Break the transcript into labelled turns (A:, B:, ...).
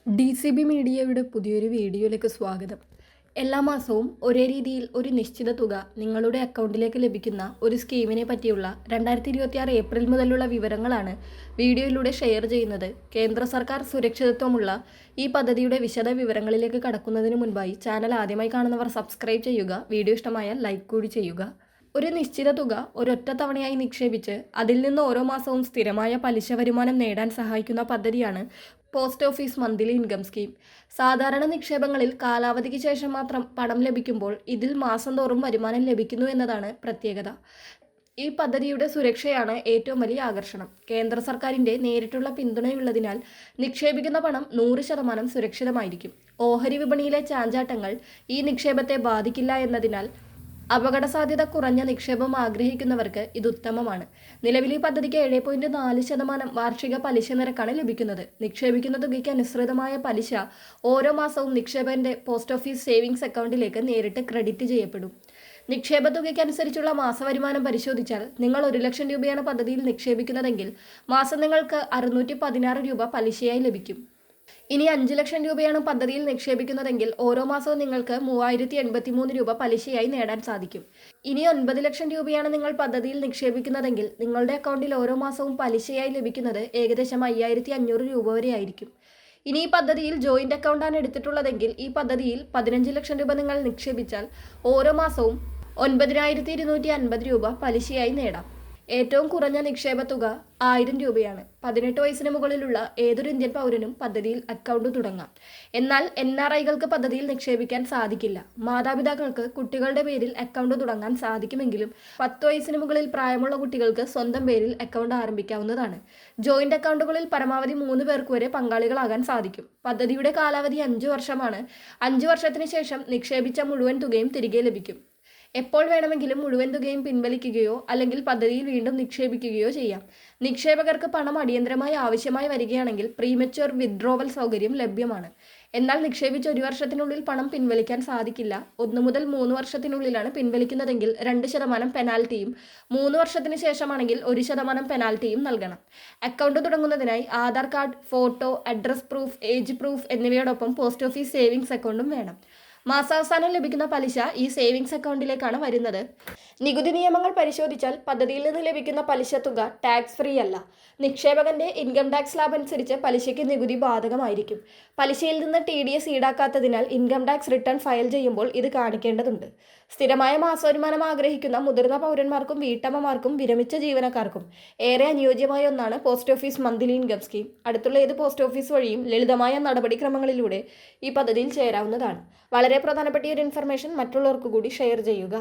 A: DCB മീഡിയയുടെ പുതിയൊരു വീഡിയോയിലേക്ക് സ്വാഗതം. എല്ലാ മാസവും ഒരേ രീതിയിൽ ഒരു നിശ്ചിത തുക നിങ്ങളുടെ അക്കൗണ്ടിലേക്ക് ലഭിക്കുന്ന ഒരു സ്കീമിനെ പറ്റിയുള്ള 2026 ഏപ്രിൽ മുതലുള്ള വിവരങ്ങളാണ് വീഡിയോയിലൂടെ ഷെയർ ചെയ്യുന്നത്. കേന്ദ്ര സർക്കാർ സുരക്ഷിതത്വമുള്ള ഈ പദ്ധതിയുടെ വിശദ വിവരങ്ങളിലേക്ക് കടക്കുന്നതിന് മുൻപായി ചാനൽ ആദ്യമായി കാണുന്നവർ സബ്സ്ക്രൈബ് ചെയ്യുക. വീഡിയോ ഇഷ്ടമായാൽ ലൈക്ക് കൂടി ചെയ്യുക. ഒരു നിശ്ചിത തുക ഒരൊറ്റ തവണയായി നിക്ഷേപിച്ച് അതിൽ നിന്ന് ഓരോ മാസവും സ്ഥിരമായ പലിശ വരുമാനം നേടാൻ സഹായിക്കുന്ന പദ്ധതിയാണ് post office monthly income scheme. സാധാരണ നിക്ഷേപങ്ങളിൽ കാലാവധിക്ക് ശേഷം മാത്രം പണം ലഭിക്കുമ്പോൾ ഇതിൽ മാസം തോറും വരുമാനം ലഭിക്കുന്നു എന്നതാണ് പ്രത്യേകത. ഈ പദ്ധതിയുടെ സുരക്ഷയാണ് ഏറ്റവും വലിയ ആകർഷണം. കേന്ദ്ര സർക്കാരിൻ്റെ നേരിട്ടുള്ള പിന്തുണയുള്ളതിനാൽ നിക്ഷേപിക്കുന്ന പണം 100% സുരക്ഷിതമായിരിക്കും. ഓഹരി വിപണിയിലെ ചാഞ്ചാട്ടങ്ങൾ ഈ നിക്ഷേപത്തെ ബാധിക്കില്ല എന്നതിനാൽ അപകട സാധ്യത കുറഞ്ഞ നിക്ഷേപം ആഗ്രഹിക്കുന്നവർക്ക് ഇത് ഉത്തമമാണ്. നിലവിൽ ഈ പദ്ധതിക്ക് 7.4% വാർഷിക പലിശ നിരക്കാണ് ലഭിക്കുന്നത്. നിക്ഷേപിക്കുന്ന തുകയ്ക്ക് അനുസൃതമായ പലിശ ഓരോ മാസവും നിക്ഷേപകന്റെ പോസ്റ്റ് ഓഫീസ് സേവിങ്സ് അക്കൗണ്ടിലേക്ക് നേരിട്ട് ക്രെഡിറ്റ് ചെയ്യപ്പെടും. നിക്ഷേപ തുകയ്ക്കനുസരിച്ചുള്ള മാസവരുമാനം പരിശോധിച്ചാൽ നിങ്ങൾ 1 ലക്ഷം രൂപയാണ് പദ്ധതിയിൽ നിക്ഷേപിക്കുന്നതെങ്കിൽ മാസം നിങ്ങൾക്ക് 616 രൂപ പലിശയായി ലഭിക്കും. ഇനി 5 ലക്ഷം രൂപയാണ് പദ്ധതിയിൽ നിക്ഷേപിക്കുന്നതെങ്കിൽ ഓരോ മാസവും നിങ്ങൾക്ക് 3083 രൂപ പലിശയായി നേടാൻ സാധിക്കും. ഇനി 9 ലക്ഷം രൂപയാണ് നിങ്ങൾ പദ്ധതിയിൽ നിക്ഷേപിക്കുന്നതെങ്കിൽ നിങ്ങളുടെ അക്കൗണ്ടിൽ ഓരോ മാസവും പലിശയായി ലഭിക്കുന്നത് ഏകദേശം 5500 രൂപ വരെ ആയിരിക്കും. ഇനി ഈ പദ്ധതിയിൽ ജോയിന്റ് അക്കൗണ്ടാണ് എടുത്തിട്ടുള്ളതെങ്കിൽ ഈ പദ്ധതിയിൽ 15 ലക്ഷം രൂപ നിങ്ങൾ നിക്ഷേപിച്ചാൽ ഓരോ മാസവും 9250 രൂപ പലിശയായി നേടാം. ഏറ്റവും കുറഞ്ഞ നിക്ഷേപ തുക 1000 രൂപയാണ്. 18 വയസ്സിന് മുകളിലുള്ള ഏതൊരു ഇന്ത്യൻ പൗരനും പദ്ധതിയിൽ അക്കൗണ്ട് തുടങ്ങാം. എന്നാൽ NRIകൾക്ക് പദ്ധതിയിൽ നിക്ഷേപിക്കാൻ സാധിക്കില്ല. മാതാപിതാക്കൾക്ക് കുട്ടികളുടെ പേരിൽ അക്കൗണ്ട് തുടങ്ങാൻ സാധിക്കുമെങ്കിലും 10 വയസ്സിന് മുകളിൽ പ്രായമുള്ള കുട്ടികൾക്ക് സ്വന്തം പേരിൽ അക്കൗണ്ട് ആരംഭിക്കാവുന്നതാണ്. ജോയിന്റ് അക്കൗണ്ടുകളിൽ പരമാവധി 3 പേർക്ക് വരെ പങ്കാളികളാകാൻ സാധിക്കും. പദ്ധതിയുടെ കാലാവധി 5 വർഷമാണ്. 5 വർഷത്തിന് ശേഷം നിക്ഷേപിച്ച മുഴുവൻ തുകയും തിരികെ ലഭിക്കും. എപ്പോൾ വേണമെങ്കിലും മുഴുവൻ തുകയും പിൻവലിക്കുകയോ അല്ലെങ്കിൽ പദ്ധതിയിൽ വീണ്ടും നിക്ഷേപിക്കുകയോ ചെയ്യാം. നിക്ഷേപകർക്ക് പണം അടിയന്തരമായി ആവശ്യമായി വരികയാണെങ്കിൽ പ്രീമച്വർ വിത്ഡ്രോവൽ സൗകര്യം ലഭ്യമാണ്. എന്നാൽ നിക്ഷേപിച്ച 1 വർഷത്തിനുള്ളിൽ പണം പിൻവലിക്കാൻ സാധിക്കില്ല. 1 മുതൽ 3 വർഷത്തിനുള്ളിലാണ് പിൻവലിക്കുന്നതെങ്കിൽ 2% പെനാൽറ്റിയും 3 വർഷത്തിന് ശേഷമാണെങ്കിൽ 1% പെനാൽറ്റിയും നൽകണം. അക്കൗണ്ട് തുടങ്ങുന്നതിനായി Aadhaar card, photo, address proof, age proof എന്നിവയോടൊപ്പം പോസ്റ്റ് ഓഫീസ് സേവിങ്സ് അക്കൗണ്ടും വേണം. മാസാവസാനം ലഭിക്കുന്ന പലിശ ഈ സേവിങ്സ് അക്കൗണ്ടിലേക്കാണ് വരുന്നത്. നികുതി നിയമങ്ങൾ പരിശോധിച്ചാൽ പദ്ധതിയിൽ നിന്ന് ലഭിക്കുന്ന പലിശ തുക ടാക്സ് ഫ്രീ അല്ല. നിക്ഷേപകന്റെ ഇൻകം ടാക്സ് സ്ലാബ് അനുസരിച്ച് പലിശയ്ക്ക് നികുതി ബാധകമായിരിക്കും. പലിശയിൽ നിന്ന് TDS ഈടാക്കാത്തതിനാൽ ഇൻകം ടാക്സ് റിട്ടേൺ ഫയൽ ചെയ്യുമ്പോൾ ഇത് കാണിക്കേണ്ടതുണ്ട്. സ്ഥിരമായ മാസവരുമാനം ആഗ്രഹിക്കുന്ന മുതിർന്ന പൗരന്മാർക്കും വീട്ടമ്മമാർക്കും വിരമിച്ച ജീവനക്കാർക്കും ഏറെ അനുയോജ്യമായ ഒന്നാണ് post office monthly income scheme. അടുത്തുള്ള ഏത് പോസ്റ്റ് ഓഫീസ് വഴിയും ലളിതമായ നടപടിക്രമങ്ങളിലൂടെ ഈ പദ്ധതിയിൽ ചേരാവുന്നതാണ്. വളരെ പ്രധാനപ്പെട്ട ഒരു ഇൻഫർമേഷൻ മറ്റുള്ളവർക്ക് കൂടി ഷെയർ ചെയ്യുക.